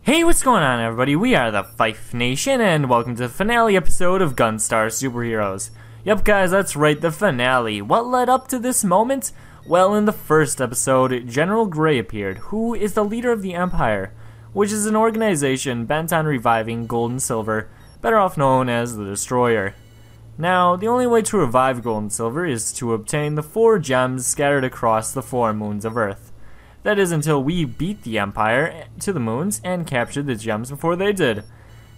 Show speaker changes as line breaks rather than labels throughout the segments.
Hey, what's going on, everybody? We are the TheFifeNation, and welcome to the finale episode of Gunstar Super Heroes. Yep, guys, that's right, the finale. What led up to this moment? Well, in the first episode, General Gray appeared, who is the leader of the Empire, which is an organization bent on reviving gold and silver, better off known as the Destroyer. Now, the only way to revive gold and silver is to obtain the 4 gems scattered across the 4 moons of Earth. That is until we beat the Empire to the moons and captured the gems before they did.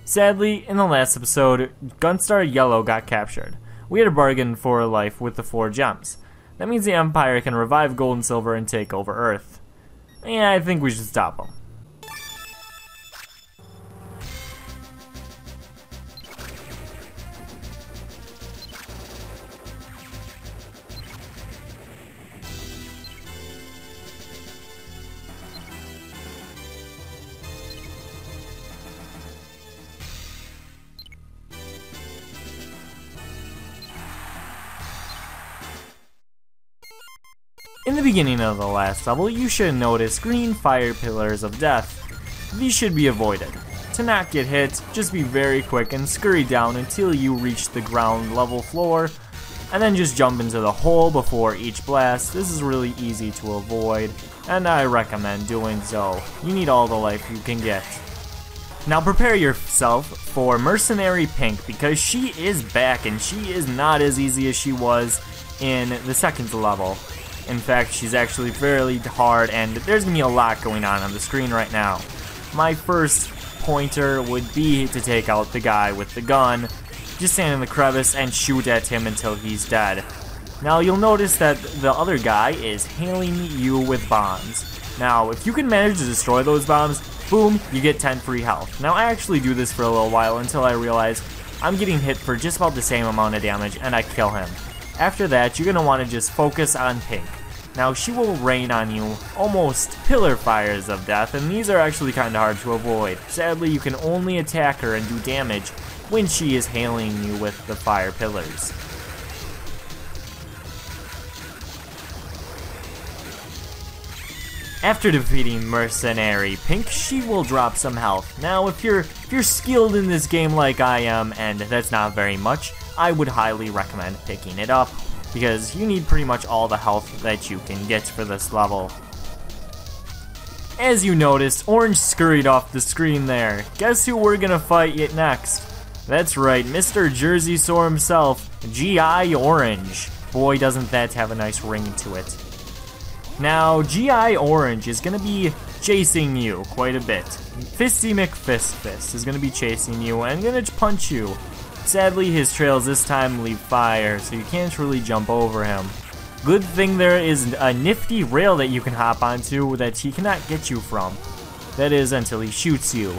Sadly, in the last episode, Gunstar Yellow got captured. We had a bargain for life with the 4 gems. That means the Empire can revive gold and silver and take over Earth. Yeah, I think we should stop them. In the beginning of the last level, you should notice green fire pillars of death. These should be avoided. To not get hit, just be very quick and scurry down until you reach the ground level floor, and then just jump into the hole before each blast. This is really easy to avoid, and I recommend doing so. You need all the life you can get. Now prepare yourself for Mercenary Pink, because she is back and she is not as easy as she was in the second level. In fact, she's actually fairly hard, and there's going to be a lot going on the screen right now. My first pointer would be to take out the guy with the gun, just stand in the crevice and shoot at him until he's dead. Now you'll notice that the other guy is hailing you with bombs. Now if you can manage to destroy those bombs, boom, you get 10 free health. Now I actually do this for a little while until I realize I'm getting hit for just about the same amount of damage and I kill him. After that, you're going to want to just focus on Pink. Now, she will rain on you almost pillar fires of death, and these are actually kind of hard to avoid. Sadly, you can only attack her and do damage when she is hailing you with the fire pillars. After defeating Mercenary Pink, she will drop some health. Now, if you're skilled in this game like I am, and that's not very much, I would highly recommend picking it up, because you need pretty much all the health that you can get for this level. As you noticed, Orange scurried off the screen there. Guess who we're gonna fight yet next? That's right, Mr. Jersey Sore himself, G.I. Orange. Boy, doesn't that have a nice ring to it. Now, G.I. Orange is gonna be chasing you quite a bit. Fisty McFist is gonna be chasing you and gonna punch you. Sadly, his trails this time leave fire, so you can't really jump over him. Good thing there is a nifty rail that you can hop onto that he cannot get you from. That is, until he shoots you.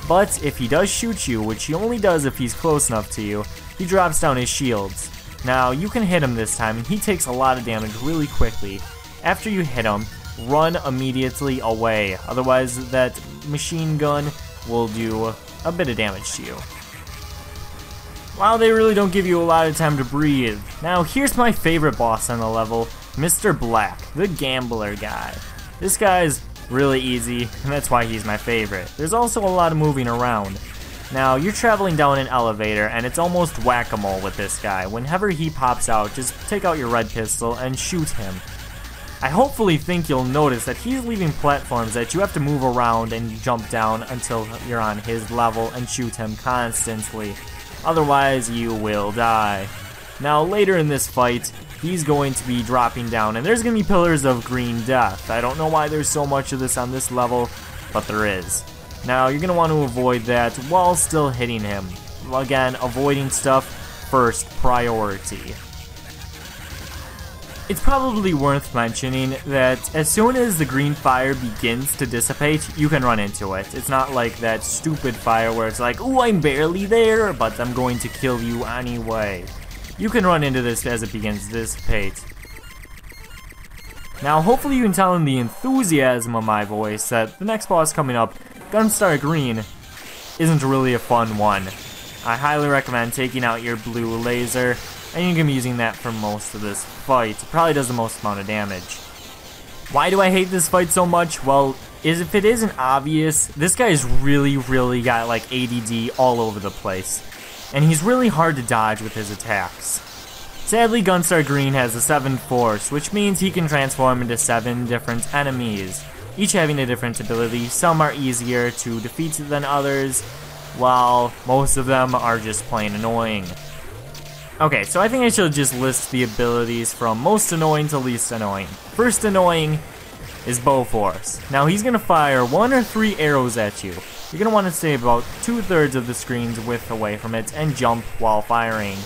But if he does shoot you, which he only does if he's close enough to you, he drops down his shields. Now, you can hit him this time, and he takes a lot of damage really quickly. After you hit him, run immediately away. Otherwise, that machine gun will do a bit of damage to you. Wow, they really don't give you a lot of time to breathe. Now, here's my favorite boss on the level, Mr. Black, the gambler guy. This guy's really easy, and that's why he's my favorite. There's also a lot of moving around. Now, you're traveling down an elevator, and it's almost whack-a-mole with this guy. Whenever he pops out, just take out your red pistol and shoot him. I hopefully think you'll notice that he's leaving platforms that you have to move around and jump down until you're on his level and shoot him constantly. Otherwise, you will die. Now, later in this fight, he's going to be dropping down, and there's going to be pillars of green death. I don't know why there's so much of this on this level, but there is. Now, you're going to want to avoid that while still hitting him. Again, avoiding stuff first priority. It's probably worth mentioning that as soon as the green fire begins to dissipate, you can run into it. It's not like that stupid fire where it's like, ooh, I'm barely there, but I'm going to kill you anyway. You can run into this as it begins to dissipate. Now, hopefully you can tell in the enthusiasm of my voice that the next boss coming up, Gunstar Green, isn't really a fun one. I highly recommend taking out your blue laser, and you can be using that for most of this fight. It probably does the most amount of damage. Why do I hate this fight so much? Well, is if it isn't obvious, this guy's really got like ADD all over the place. And he's really hard to dodge with his attacks. Sadly, Gunstar Green has a 7 force, which means he can transform into 7 different enemies, each having a different ability. Some are easier to defeat than others, while most of them are just plain annoying. Okay, so I think I should just list the abilities from most annoying to least annoying. First annoying is Bow Force. Now he's gonna fire 1 or 3 arrows at you. You're gonna want to stay about 2/3 of the screen's width away from it and jump while firing.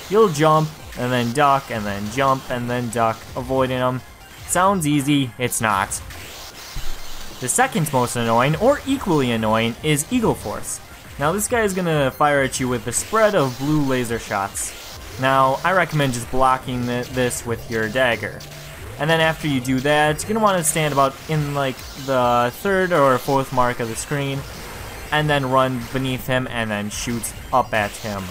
You'll jump, and then duck, and then jump, and then duck, avoiding them. Sounds easy, it's not. The second most annoying, or equally annoying, is Eagle Force. Now this guy is gonna fire at you with a spread of blue laser shots. Now, I recommend just blocking this with your dagger. And then after you do that, you're gonna want to stand about in like the 3rd or 4th mark of the screen, and then run beneath him and then shoot up at him.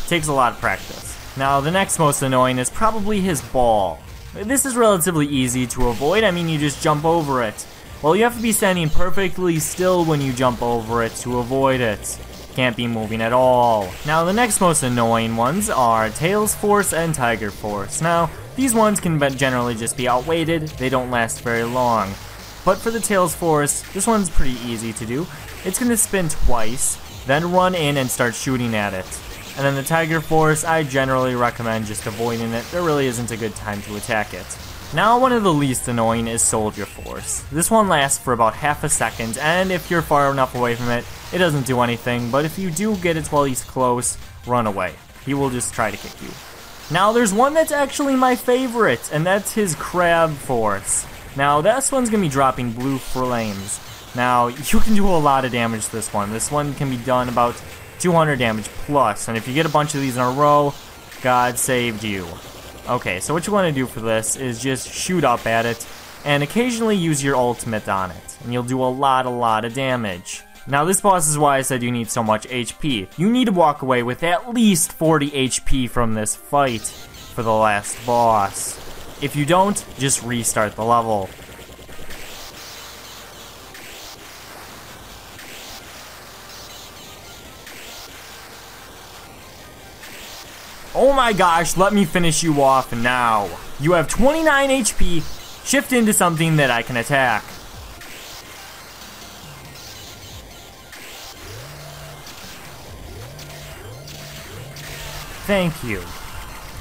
Takes a lot of practice. Now, the next most annoying is probably his ball. This is relatively easy to avoid. I mean, you just jump over it. Well, you have to be standing perfectly still when you jump over it to avoid it. Can't be moving at all. Now, the next most annoying ones are Tails Force and Tiger Force. Now, these ones can generally just be outweighted. They don't last very long. But for the Tails Force, this one's pretty easy to do. It's gonna spin twice, then run in and start shooting at it. And then the Tiger Force, I generally recommend just avoiding it. There really isn't a good time to attack it. Now, one of the least annoying is Soldier Force. This one lasts for about half a second, and if you're far enough away from it, it doesn't do anything, but if you do get it while he's close, run away. He will just try to kick you. Now, there's one that's actually my favorite, and that's his Crab Force. Now, this one's gonna be dropping blue flames. Now, you can do a lot of damage to this one. This one can be done about 200 damage plus, and if you get a bunch of these in a row, God saved you. Okay, so what you want to do for this is just shoot up at it, and occasionally use your ultimate on it, and you'll do a lot of damage. Now, this boss is why I said you need so much HP. You need to walk away with at least 40 HP from this fight for the last boss. If you don't, just restart the level. Oh my gosh, let me finish you off now. You have 29 HP, shift into something that I can attack. Thank you.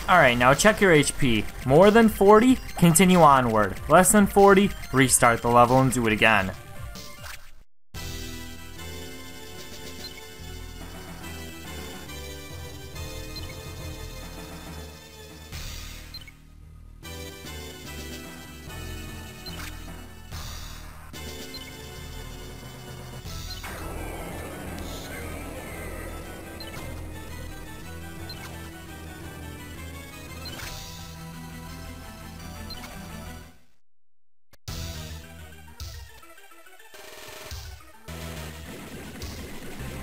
Alright, now check your HP. More than 40, continue onward. Less than 40, restart the level and do it again.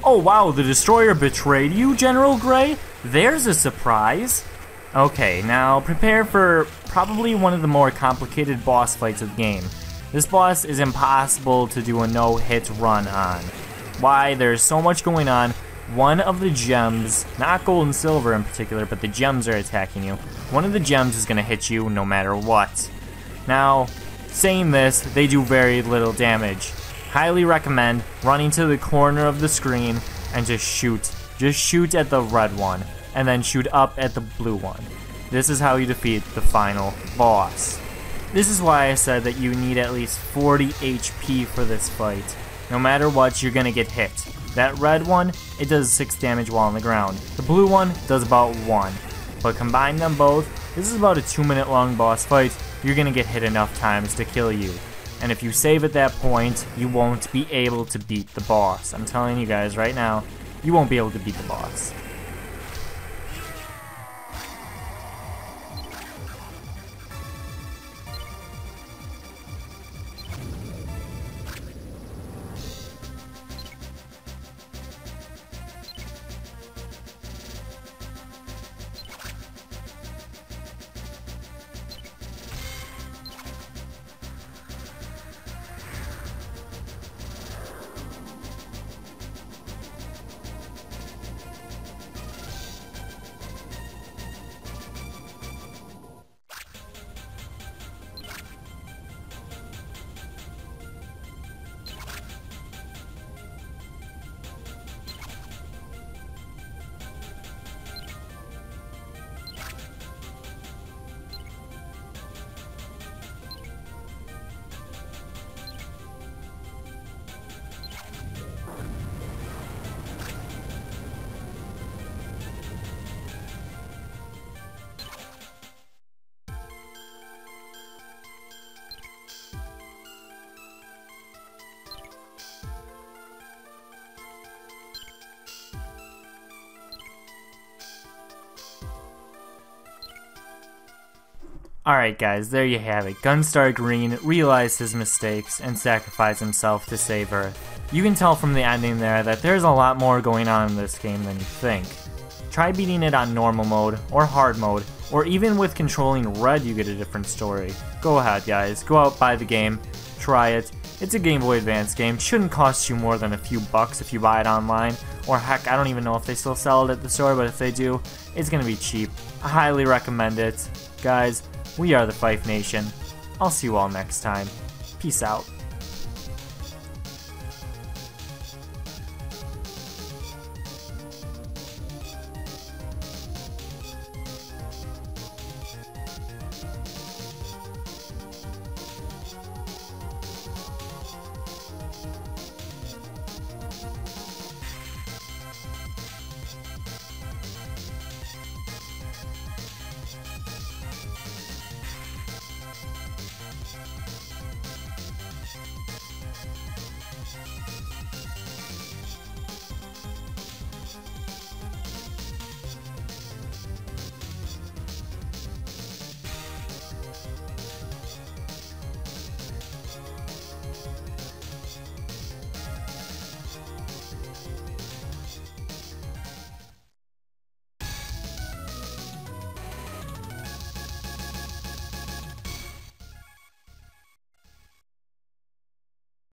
Oh wow, the Destroyer betrayed you, General Gray? There's a surprise. Okay, now prepare for probably one of the more complicated boss fights of the game. This boss is impossible to do a no-hit run on. Why? There's so much going on. One of the gems, not gold and silver in particular, but the gems are attacking you. One of the gems is going to hit you no matter what. Now, saying this, they do very little damage. Highly recommend running to the corner of the screen and just shoot. Just shoot at the red one, and then shoot up at the blue one. This is how you defeat the final boss. This is why I said that you need at least 40 HP for this fight. No matter what, you're gonna get hit. That red one, it does 6 damage while on the ground. The blue one does about 1. But combine them both, this is about a 2-minute long boss fight. You're gonna get hit enough times to kill you. And if you save at that point, you won't be able to beat the boss. I'm telling you guys right now, you won't be able to beat the boss. Alright guys, there you have it. Gunstar Green realized his mistakes and sacrificed himself to save Earth. You can tell from the ending there that there's a lot more going on in this game than you think. Try beating it on normal mode, or hard mode, or even with controlling red you get a different story. Go ahead guys, go out, buy the game, try it. It's a Game Boy Advance game, shouldn't cost you more than a few bucks if you buy it online, or heck, I don't even know if they still sell it at the store, but if they do, it's gonna be cheap. I highly recommend it. Guys, we are the Fife Nation. I'll see you all next time. Peace out.